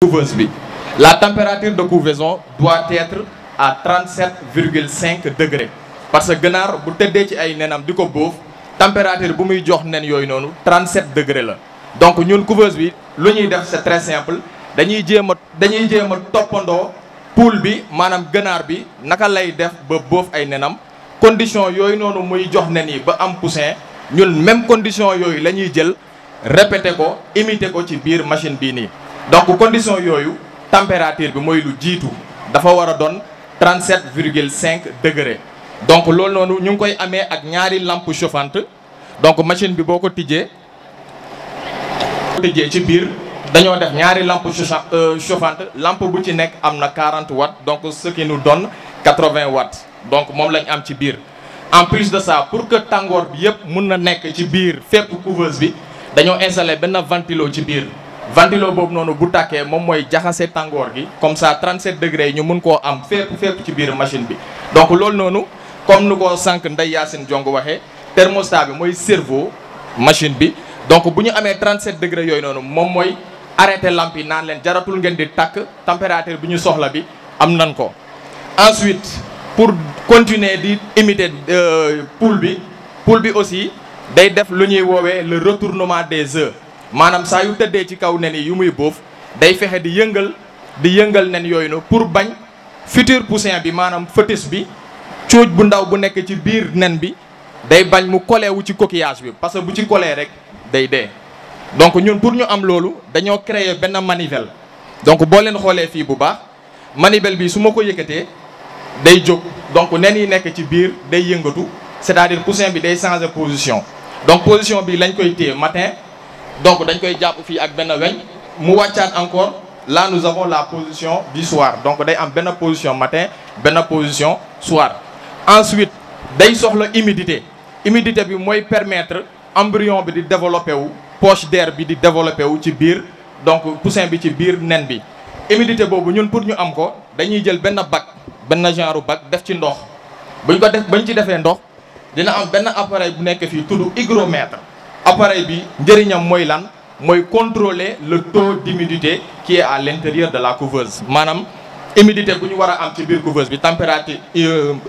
couveuse bi la température de couvaison doit être à 37,5 degrés parce que ganaar bu tëddee ci ay nenam di ko bóof température bu muy jox nen yooyu noonu 37 degrés la. donc ñun couveuse bi lu ñuy def c'est très simple dañuy jéem a toppandoo poule bi maanaam ganaar bi naka lay def ba bóof ay nenam condition yooyu noonu muy jox nen yi ba am poussin ñun même condition yooyu la ñuy jël répété ko imité ko ci biir machine bii nii. donc condition yooyu température bi mooy lu jiitu dafa war a doon 37,5 degrés donc loolu noonu ñu ngi koy amee ak ñaari lampe chauffante donc machine bi boo ko tijjee ci biir dañoo def ñaari lampe chauffante lampe bu ci nekk am na 40 watts donc ce qui nous donne 80 watts donc moom lañ am ci biir. en plus de ça pour que tàngoor bi yëpp mun na nekk ci biir fépp couveuse bi dañoo installé benn ventilo ci biir. ventilo boobu noonu bu tàkkee moom mooy jaxase tàngoor gi comme ça 37 degrés yi ñu mun koo am fépp ci biir machine bi. donc loolu noonu comme nu ko sànq Ndeye Yacine Diong waxee thermostat bi mooy cerveau machine bi donc bu ñu amee 37 degrés yooyu noonu moom mooy arrêté lampe yi naan leen jaratul ngeen di takk température bi ñu soxla bi am nan ko. ensuite pour continuer di imiter poule bi aussi day def lu ñuy woowee le retournement des œufs. maanaam saa yu tëddee ci kaw nen yi yu muy bóof day fexe di yëngal nen yooyu noonu pour bañ futur poussin bi maanaam fœtus bi cuuj bu ndaw bu nekk ci biir nen bi day bañ mu collé wu ci coquillage bi parce que bu ci collé rek day dee. donc ñun pour ñu am loolu dañoo créer benn manivelle donc boo leen xoolee fii bu baax manivelle bi su ma ko yëkkatee day jóg donc nen yi nekk ci biir day yëngatu c'est-à-dire poussin bi day changer position donc position bi lañ koy téye matin. donc dañ koy jàpp fii ak benn weñ mu wàccaat encore là nous avons la position du soir donc day am benn position matin benn position soir. ensuite day soxla humidité bi mooy permettre embryon bi di développer wu poche d'air bi di développer wu ci biir donc poussin bi ci biir nen bi. humidité boobu ñun pour ñu am ko dañuy jël benn bac benn genre bac def ci ndox bañ ci defee ndox dina am benn appareil bu nekk fii tudd hygromètre. appareil bi njëriñam mooy lan mooy contrôler le taux d'humidité qui est à l'intérieur de la couveuse maanaam humidité bu ñu war a am ci biir couveuse bi température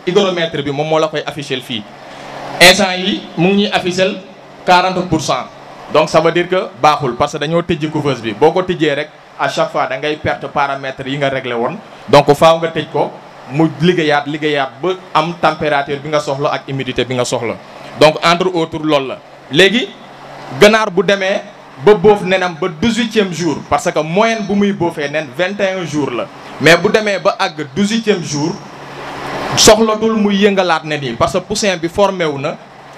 hygromètre bi moom moo la koy afficher fii instant yi mu ngi ñuy afficher 40%. donc ça veut dire que baaxul parce que dañoo tëjji couveuse bi boo ko tëjjee rek à chaque fois da ngay perte paramètres yi nga réglé woon donc faaw nga tëj ko mu liggéeyaat ba am température bi nga soxla ak humidité bi nga soxla donc entre autres loolu la léegi. ganaar bu demee ba bóof nenam ba 18e jour parce que moyenne bu muy bóofee nen 21 jours la mais bu demee ba àgg 18e jour soxlatul muy yëngalaat nen yi parce que poussin bi formé wu na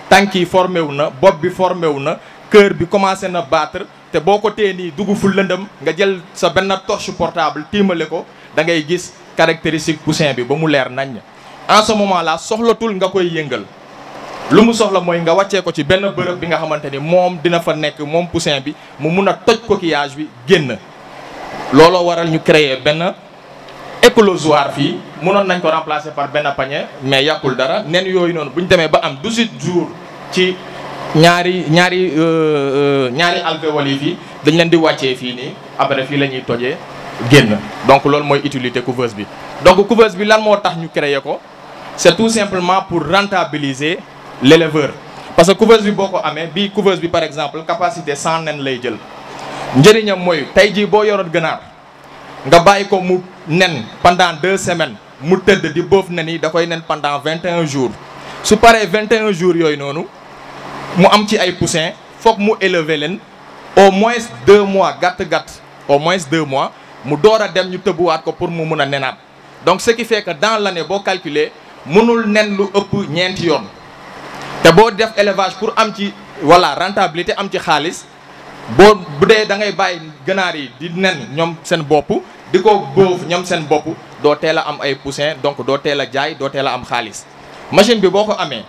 tànk yi formé wu na bopp bi formé wu na cœur bi commencé na battre te boo ko téye nii dugg fu lëndëm nga jël sa benn torche portable tiimale ko da ngay gis caractéristique poussin bi ba mu leer naññ. en ce moment là soxlatul nga koy yëngal. lu mu soxla mooy nga wàccee ko ci benn bërëb bi nga xamante ni moom dina fa nekk moom poussin bi mu mun a toj coquillage bi génn looloo waral ñu créer benn éclosoir fii munoon nañ ko remplacer par benn panier mais yàqul dara nen yooyu noonu bu ñu demee ba am 18 jours ci ñaari alvéoles yi fii dañ leen di wàccee fii nii après fii la ñuy tojee génn donc loolu mooy utilité couveuse bi. donc couveuse bi lan moo tax ñu créer ko c'est tout simplement pour rentabiliser l'éleveur parce que couveuse bi boo ko amee bii couveuse bi par exemple capacité 100 nen lay jël njëriñam mooy tey jii boo yoroon ganaar nga bàyyi ko mu nen pendant 2 semaines mu tëdd di bóof nen yi da koy nen pendant 21 jours su paree 21 jours yooyu noonu mu am ci ay poussins foog mu élever leen au moins 2 mois gàtt au moins 2 mois mu door a dem ñu tëbbuwaat ko pour mu mun a nenaat donc ce qui fait que dans l'année boo calculer mënul nen lu ëpp ñeenti yoon. te boo def élevage pour am ci rentabilité am ci xaalis bu dee da ngay bàyyi ganaar yi di nen ñoom seen bopp di ko bóof ñoom seen bopp doo teel a am ay poussin donc doo teel a jaay doo teel a am xaalis. machine bi boo ko amee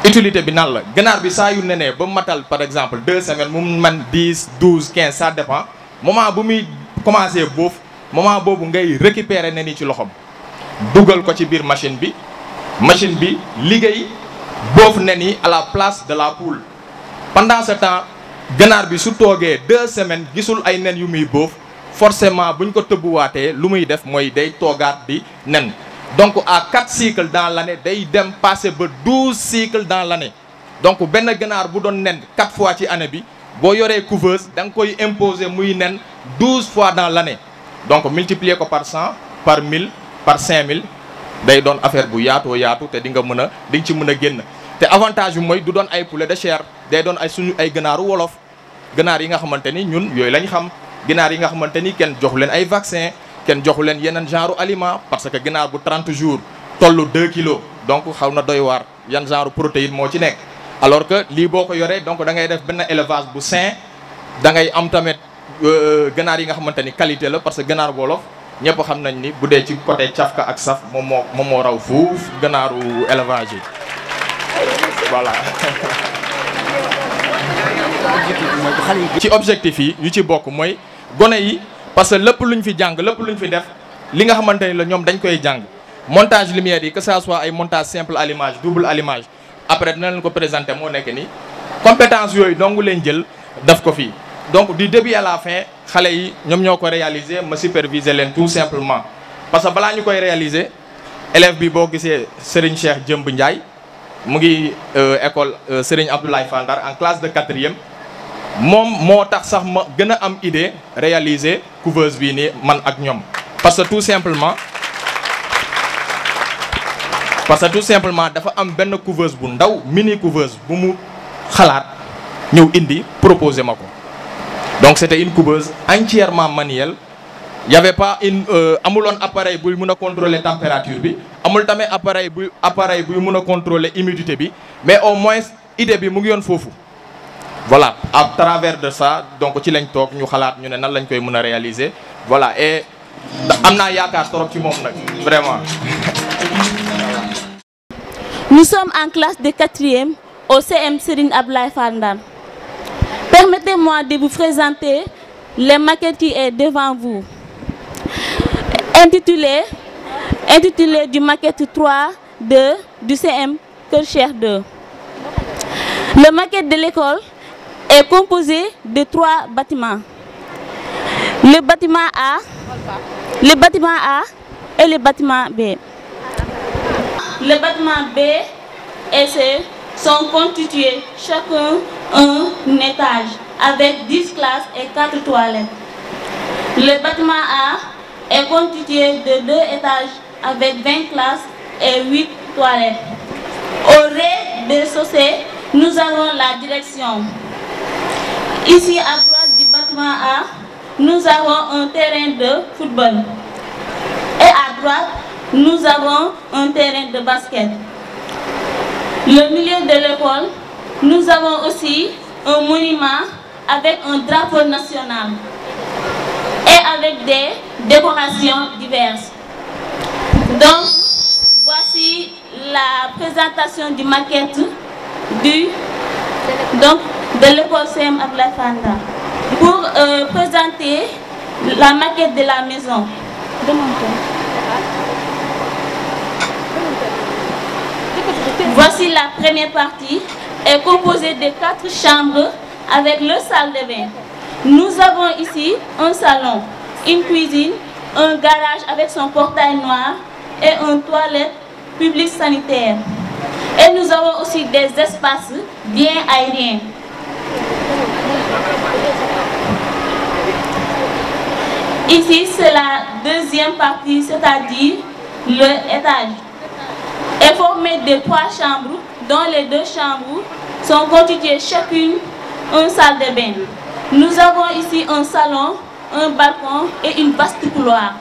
utilité bi nan la ganaar bi saa yu nenee ba matal par exemple 2 semaines mu man 10 12 15 ça dépend moment bu muy commencé bóof moment boobu ngay récupérer nen yi ci loxoom dugal ko ci biir machine bi liggéey. bóof nen yi à la place de la poule pendant ce temps ganaar bi su toogee 2 semaines gisul ay nen yu muy bóof forcément buñ ko tëbbuwaatee lu muy def mooy day toogaat di nen. Donc à 4 cycles dans l'année day dem passer ba 12 cycles dans l'année. Donc benn ganaar bu doon nen 4 fois ci année bi boo yoree couveuse da nga koy imposer muy nen 12 fois dans l'année. Donc multiplier ko par 100 par 1000 par 5000 day doon affaire bu yaatoo yaatu te di nga ci mën a génn. te avantage bi mooy du doon ay poulet de chair day doon ay suñu ay ganaaru wolof ganaar yi nga xamante ni ñun yooyu lañ xam ganaar yi nga xamante ni kenn joxu leen ay vaccin kenn joxu leen yeneen genre aliment parce que ganaar bu 30 jours tollu 2 kilos donc xaw na doy waar yan genre protéine moo ci nekk. alors que lii boo ko yoree donc da ngay def benn élevage bu sain da ngay am tamit ganaar yi nga xamante ni qualité la parce que ganaar wolof ñëpp xam nañ ni bu dee ci côté cafka ak saf moom moo raw fuuf ganaaru élevage yi. Voilà. ci objectif yi yu ci bokk mooy gone yi parce que lépp luñ fi jàng lépp luñ fi def li nga xamante ni la ñoom dañ koy jàng montage lumière yi que ça soit ay montage simple à l'image double à l'image après dina leen ko présenter moo nekk ni compétence yooyu dong leen jël def ko fii donc du début à la fin xale yi ñoom ñoo ko réaliser ma superviser leen tout simplement parce que balaa ñu koy réaliser élève bi boo gisee Serigne Cheikh Jëmb Ndiaye mu ngi école Serigne Abdoulaye Fall Ndar en classe de 4e moom moo tax sax ma gën a am idée réaliser couveuse bii nii man ak ñoom parce que tout simplement dafa am benn couveuse bu ndaw mini couveuse bu mu xalaat ñëw indi proposer ma ko donc c'était une couveuse entièrement manuelle. Il y avait pas une amuloon appareil buy mën a contrôler température bi amul tamit appareil buy mën a contrôler humidité bi mais au moins idée bi mu ngi yoon foofu. Voilà à travers de ça donc ci lañ toog ñu xalaat ñu ne nan lañ koy mën a réaliser voilà et am naa yaakaar trop ci moom nag vraiment. Nous sommes en classe de 4e au CM Serigne Abdoulaye Fall Ndar. Permettez-moi de vous présenter les maquettes qui est devant vous. Intitulé du maquette 3-2 du CM Kër Cheikh 2. Le maquette de l'école est composé de 3 bâtiments. Le bâtiment A et le bâtiment B. Le bâtiment B et C sont constitués chacun un étage avec 10 classes et 4 toilettes. Le bâtiment A est constitué de 2 étages avec 20 classes et 8 toilettes. Au rez-de-chaussée, nous avons la direction. Ici à droite du bâtiment A, nous avons un terrain de football. Et à droite, nous avons un terrain de basket. Le milieu de l'école, nous avons aussi un monument avec un drapeau national et avec des décorations diverses. Donc, voici la présentation du maquette de l'école CM Abdoulaye Fall Ndar. Pour présenter la maquette de la maison. Voici la première partie, est composée de 4 chambres avec le salle de bain. Nous avons ici un salon, une cuisine, un garage avec son portail noir et une toilette publique sanitaire. Et nous avons aussi des espaces bien aériens. Ici, c'est la deuxième partie, c'est-à-dire l'étage. Est formé de 3 chambres, dont les 2 chambres sont constituées chacune une salle de bain. Nous avons ici un salon, un balcon et une vaste couloir.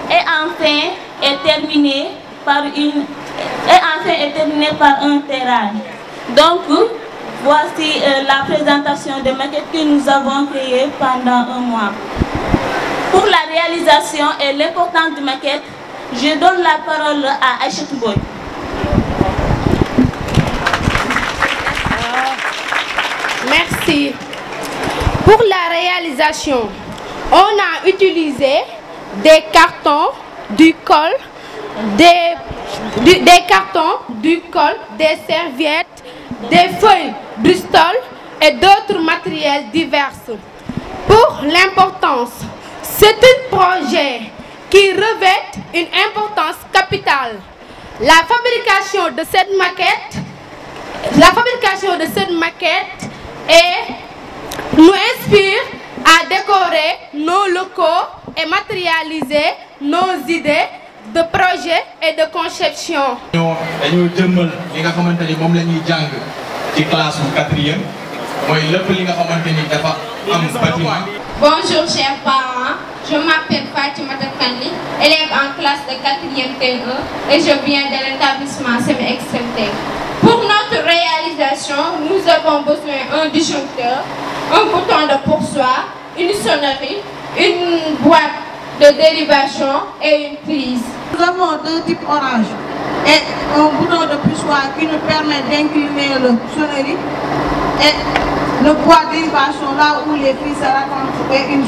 Et enfin est terminé par un terrain. Donc, voici la présentation de maquettes que nous avons créée pendant un mois. Pour la réalisation et l'importance de maquette, je donne la parole à Aïchatou Boy. Merci. Pour la réalisation, on a utilisé des cartons, du colle, des serviettes, des feuilles Bristol et d'autres matériels divers. Pour l'importance, C'est un projet qui revêt une importance capitale. La fabrication de cette maquette nous inspire à décorer nos locaux et matérialiser nos idées de projet et de conception. dañoo jëmmal li nga xamante ni moom la ñuy jàng ci classe bu 4e mooy lépp li nga xamante ni dafa am bâtiment. Bonjour chers parents, je m'appelle Fatimata Kanli, élève en classe de 4e T1 et je viens de l'établissement semi-excepté. Pour notre réalisation, nous avons besoin d'un disjoncteur, un bouton de poursoir, une sonnerie, une boîte de dérivation et une prise. Nous avons deux types orange et un bouton de poursoir qui nous permet d'incliner le sonnerie et le boîte de dérivation là où les prises se racontent et une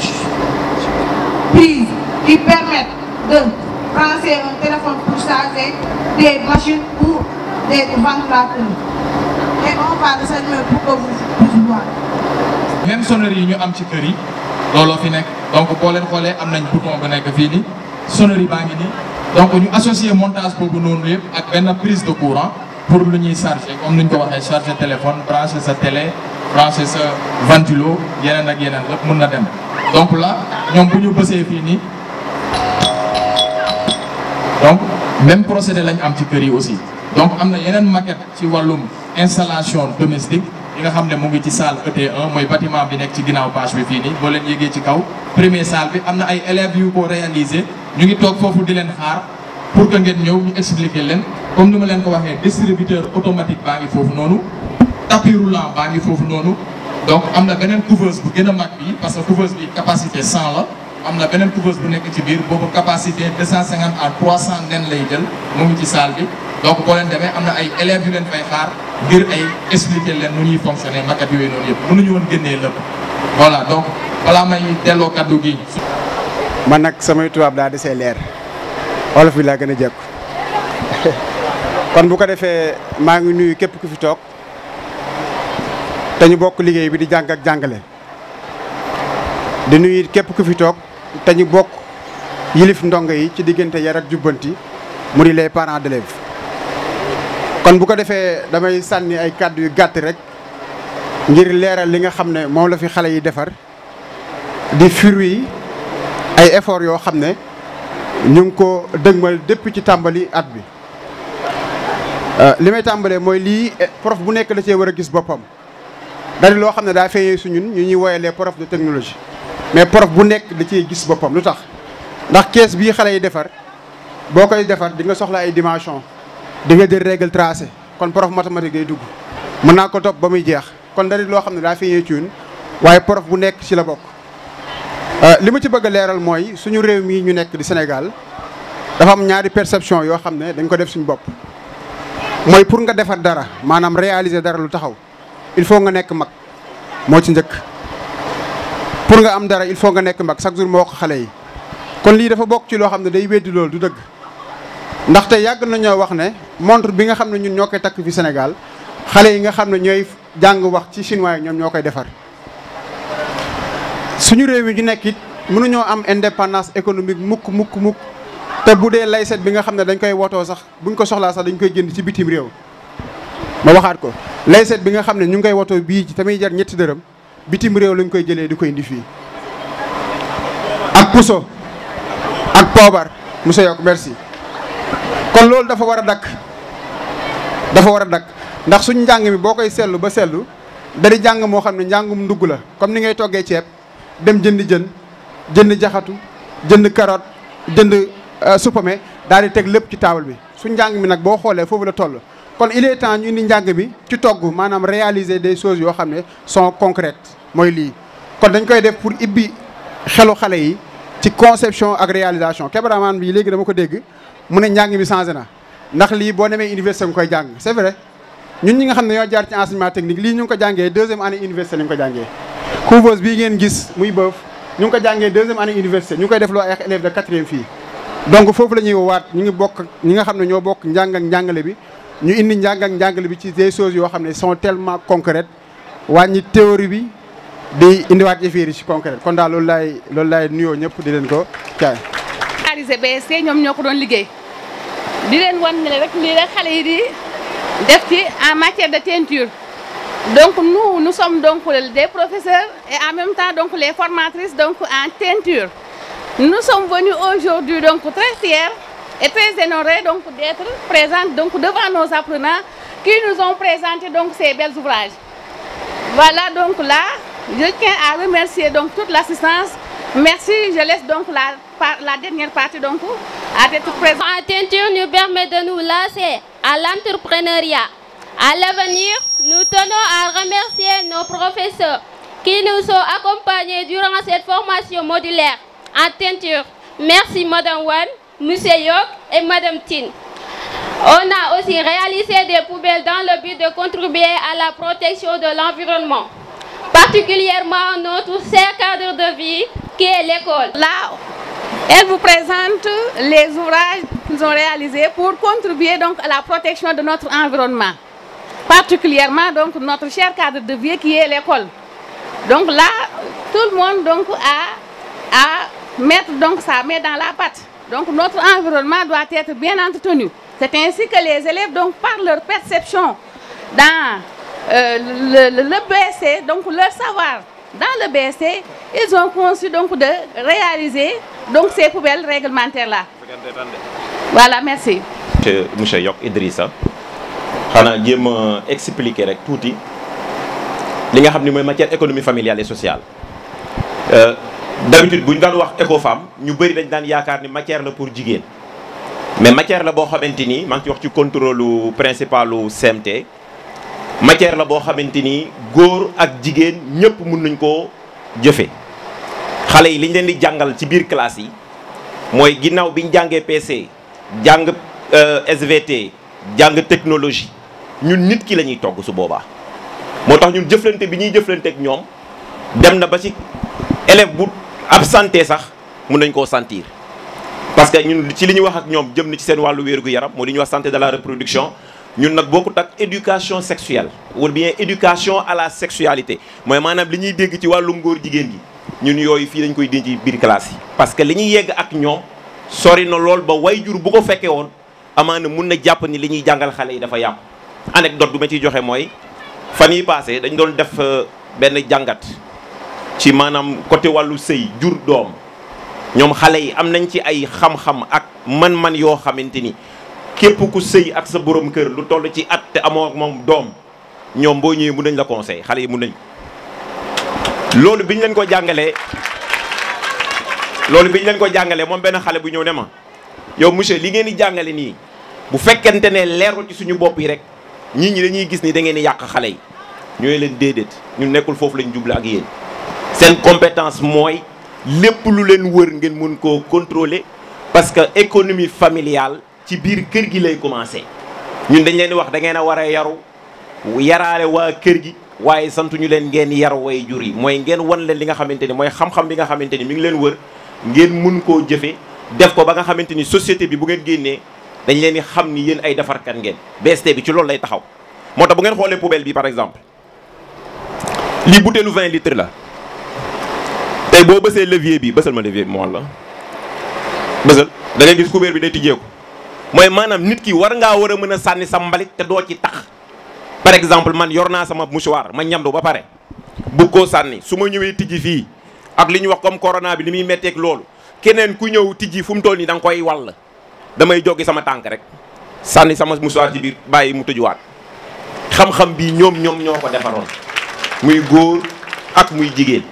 prise qui permet de brancher un téléphone pour charger des machines ou des ventilateurs. Et on va de cette main pour que vous puissiez voir. Même sonnerie yi ñu am ci kër yi looloo fi nekk donc boo leen xoolee am nañ bouton bu nekk fii nii sonnerie baa ngi nii donc ñu associer montage boobu noonu yëpp ak benn prise de courant pour lu ñuy charger comme ni ñu ko waxee charger téléphone brancher sa télé brancher sa ventilo yeneen ak yeneen lépp mun na dem donc là ñoom bu ñu bësee fii nii donc même procédé lañ am ci kër yi aussi donc am na yeneen maquette ci wàllum installation domestique yi nga xam ne mu ngi ci salle ET1 mooy bâtiment bi nekk ci ginnaaw bâche bi fii nii boo leen yéegee ci kaw première salle bi am na ay élèves yu ko réaliser ñu ngi toog foofu di leen xaar pour que ngeen ñëw ñu expliquer leen comme ni ma leen ko waxee distributeur automatique baa ngi foofu noonu tapis roulant baa ngi foofu noonu donc am na beneen couveuse bu gën a mag bi parce que couveuse bi capacité 100 la am na beneen couveuse bu nekk ci biir boobu capacité 250 à 300 nen lay jël mu ngi ci salle bi donc boo leen demee am na ay élèves yu leen fay xaar ngir ay expliquer leen nu ñuy fonctionner maquette yooyu noonu yëpp mënuñu woon génnee lépp voilà donc balaa may delloo kaddu gi. man nag samay tubaab daa desee leer wolof bi laa gën a jekku kon bu ko defee maa ngi nuyu képp ku fi toog te ñu bokk liggéey bi di jàng ak jàngale di nuyu képp ku fi toog te ñu bokk yilif ndongo yi ci diggante yar ak jubbanti mu di les parents d'élèves kon bu ko defee damay sànni ay kàddu yu gàtt rek ngir leeral li nga xam ne moom la fi xale yi defar di fruit ay effort yoo xam ne ñu ngi ko dëgmal depuis ci tàmbali at bi li may tàmbalee mooy lii prof bu nekk da cee war a gis boppam dari loo xam ne daa feeñee su ñun ñu ñuy woowee les profs de technologie mais prof bu nekk da cee gis boppam lu tax ndax kees bii xale yi defar boo koy defar di nga soxla ay dimension di nga jël règle tracée kon prof mathématique day dugg mën naa ko topp ba muy jeex kon dari loo xam ne daa feeñee ci ñun waaye prof bu nekk ci la bokk li ma ci bëgg a leeral mooy suñu réew mii ñu nekk di Sénégal dafa am ñaari perception yoo xam ne dañ ko def suñu bopp mooy pour nga defar dara maanaam réaliser dara lu taxaw il faut nga nekk mag moo ci njëkk pour nga am dara il faut nga nekk mag chaque jour moo wax xale yi kon lii dafa bokk ci loo xam ne day weddi loolu du dëgg ndaxte yàgg nañoo wax ne montre bi nga xam ne ñun ñoo koy takk fi Sénégal xale yi nga xam ne ñooy jàng wax ci chinois yi ñoom ñoo koy defar suñu réew yi ñu nekk it mënuñoo am indépendance économique mukk te bu dee layset bi nga xam ne dañ koy wotoo sax buñ ko soxlaa sax dañ koy jënd ci bitim réew ma waxaat ko layset bi nga xam ne ñu ngi koy wotoo bii ci tamit jar ñetti dërëm bitim réew lañ koy jëlee di ko indi fii ak puso ak poobar monsieur Yok merci kon loolu dafa war a dakk ndax suñ njàng mi boo koy seetlu ba seetlu dari jàng moo xam ne njàngum ndugg la comme ni ngay toggee ceeb dem jënd jën jënd jaxatu jënd carotte jënd supame daal di teg lépp ci table bi su njàng mi nag boo xoolee foofu la toll kon il est temps ñu indi njàng bi ci togg maanaam réaliser des choses yoo xam ne sont concrètes mooy lii kon dañ koy def pour ibbi xelu xale yi ci conception ak réalisation cameraman bi léegi dama ko dégg mu ne njàng mi changé na ndax lii boo demee université nga koy jàng c'est vrai ñun ñi nga xam ne ñoo jaar ci enseignement technique lii ñu ngi ko jàngee deuxième année université lañ ko jàngee couveuse bii ngeen gis muy bëf ñu ngi ko jàngee deuxième année université ñu ngi koy def loo ay élèves de 4e fii donc foofu la ñuy waat ñu ngi bokk ñi nga xam ne ñoo bokk njàng ak njàngale bi ñu indi njàng ak njàngale bi ci des choses yoo xam ne sont tellement concrètes wàññi théorie bi di indiwaat yëf yi ci concret kon daal loolu laay nuyoo ñëpp di leen ko caay. réalisé BSC ñoom ñoo ko doon liggéey di leen wan ne rek lii rek xale yi di def ci en matière de teinture donc nous sommes donc des professeurs et en même temps donc les formatrices donc en teinture. Nous sommes venus aujourd'hui donc très fiers et très honorés donc d'être présents donc devant nos apprenants qui nous ont présenté donc ces belles ouvrages. Voilà donc là, je tiens à remercier donc toute l'assistance. Merci, je laisse donc la dernière partie donc à être présent. La teinture nous permet de nous lancer à l'entrepreneuriat. À l'avenir, nous tenons à remercier nos professeurs qui nous ont accompagnés durant cette formation modulaire en teinture. Merci Madame Wan, Monsieur Yok et Madame Tin. On a aussi réalisé des poubelles dans le but de contribuer à la protection de l'environnement, particulièrement notre cher cadre de vie qui est l'école. Là, elle vous présente les ouvrages qu'ils ont réalisés pour contribuer donc à la protection de notre environnement, particulièrement donc notre cher cadre de vie qui est l'école. Donc là, tout le monde donc a mettre donc sa main dans la pâte. Donc notre environnement doit être bien entretenu. C'est ainsi que les élèves, donc par leur perception dans le BSC, donc leur savoir dans le BSC, ils ont conçu donc de réaliser donc ces poubelles réglementaires-là. Voilà, merci. Monsieur Yok Idrissa, je vais expliquer rek touti li nga xamni moy matière économie familiale et sociale. D'habitude buñ daan wax éco-femme ñu bari dañ daan yaakaar ni matière la pour jigéen mais matière la boo xamante ni maa ngi ci wax ci contrôle principalu CMT matière la boo xamante ni góor ak jigéen ñëpp mun nañ koo jëfe xale yi liñ leen di jàngal ci biir classe yi mooy ginnaaw biñ jàngee PC jàng SVT jàng technologie ñun nit ki la ñuy togg su boobaa moo tax ñun jëflante bi ñuy jëflante ak ñoom dem na ba ci élève bu absenté sax mun nañ koo sentir parce que ñun ci li ñuy wax ak ñoom jëm na ci seen wàllu wér gu yaram moo li ñuy wax santé de la reproduction ñun nag bokkut ak éducation sexuelle ou bien éducation à la sexualité mooy maanaam li ñuy dégg ci wàllum góor jigéen gi ñun yooyu fii dañ koy denc ci biir classe yi. parce que li ñuy yegg ak ñoom sori na lool ba wayjur bu ko fekkee woon amaana mun na jàpp ni li ñuy jàngal xale yi dafa yàqu. anecdote bu ma ciy joxe mooy fan yii passé dañ doon def benn jàngat ci maanaam côté wàllu sëy jur doom ñoom xale yi am nañ ci ay xam-xam ak man-man yoo xamante ni képp ku sëy ak sa borom kër lu toll ci at te amoo ak moom doom ñoom boo ñëwee mun nañ la conseil xale yi mun nañ loolu biñ leen ko jàngalee moom benn xale bu ñëw ne ma yow monsieur li ngeen di jàngale nii bu fekkente ne leerul ci suñu bopp yi rek nit ñi dañuy gis ni da ngeen di yàq xale yi ñooy leen déedéet ñun nekkul foofu lañ juble ak yéen seen compétence mooy lépp lu leen wër ngeen mun koo contrôler parce que économie familiale ci biir kër gi lay commencé ñun dañ leen di wax da ngeen a war a yaru yaraale waa kër gi waaye santuñu leen ngeen yar way jur yi mooy ngeen wan leen li nga xamante ni mooy xam-xam bi nga xamante ni mi ngi leen wër ngeen mun koo jëfe def ko ba nga xamante ni société bi bu ngeen génnee dañ leen di xam ni yéen ay defarkat ngeen BST bi ci loolu lay taxaw moo tax bu ngeen xoolee poubelle bi par exemple lii butéelu 20 litres la tey boo bësee levier bi bësal ma levier bi moo la bësal da ngay gis couvert bi day tijjeeku mooy maanaam nit ki war ngaa war a mën a sànni sa mbalit te doo ci tax par exemple man yor naa sama mouchoir ma ñamdu ba pare bëgg koo sànni su ma ñëwee tijji fii ak li ñu wax comme corona bi li muy metteeg loolu keneen ku ñëw tijji fu mu toll nii da nga koy wall damay joggi sama tànk rek sànni sama mouchoir ci biir bàyyi mu tëjuwaat xam-xam bi ñoom ñoo ko defaroon muy góor ak muy jigéen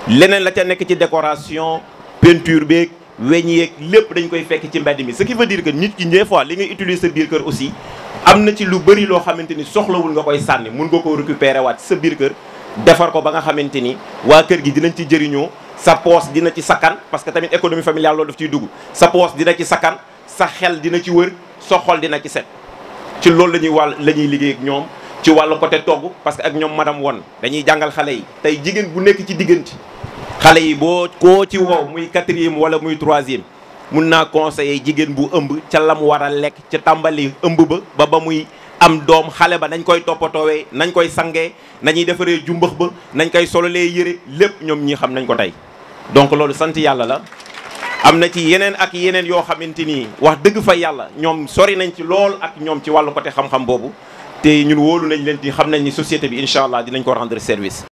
leneen la ca nekk ci décoration peinture beeg weñ yeeg lépp dañ koy fekk ci mbedd mi ce qui veut dire que nit ki des fois li ngay utiliser sa biir kër aussi am na ci lu bëri loo xamante ni soxlawul nga koy sànni mun nga koo récupérer waat sa biir kër defar ko ba nga xamante ni waa kër gi dinañ ci jëriñoo sa poos dina ci sakkan parce que tamit économie familiale loolu daf ciy dugg sa poos dina ci sakkan sa xel dina ci wër sa xol dina ci set ci loolu la ñuy liggéey ak ñoom ci wàllu côté togg parce que ak ñoom madame won dañuy jàngal xale yi tey jigéen bu nekk ci diggante xale yi boo koo ci wow muy 4e wala muy 3e mun naa conseiller jigéen bu ëmb ca lam war a lekk ca tàmbali ëmb ba muy am doom xale ba nañ koy toppatoowee nañ koy sangee nañuy defaree jumbax ba nañ koy sololee yëre lépp ñoom ñii xam nañ ko tey donc loolu sant yàlla la. am na ci yeneen ak yeneen yoo xamante ni wax dëgg fa yàlla ñoom sori nañ ci lool ak ñoom ci wàllu côté xam-xam boobu te ñun wóolu nañ leen di xam nañ ni société bi incha allah dinañ ko rendre service.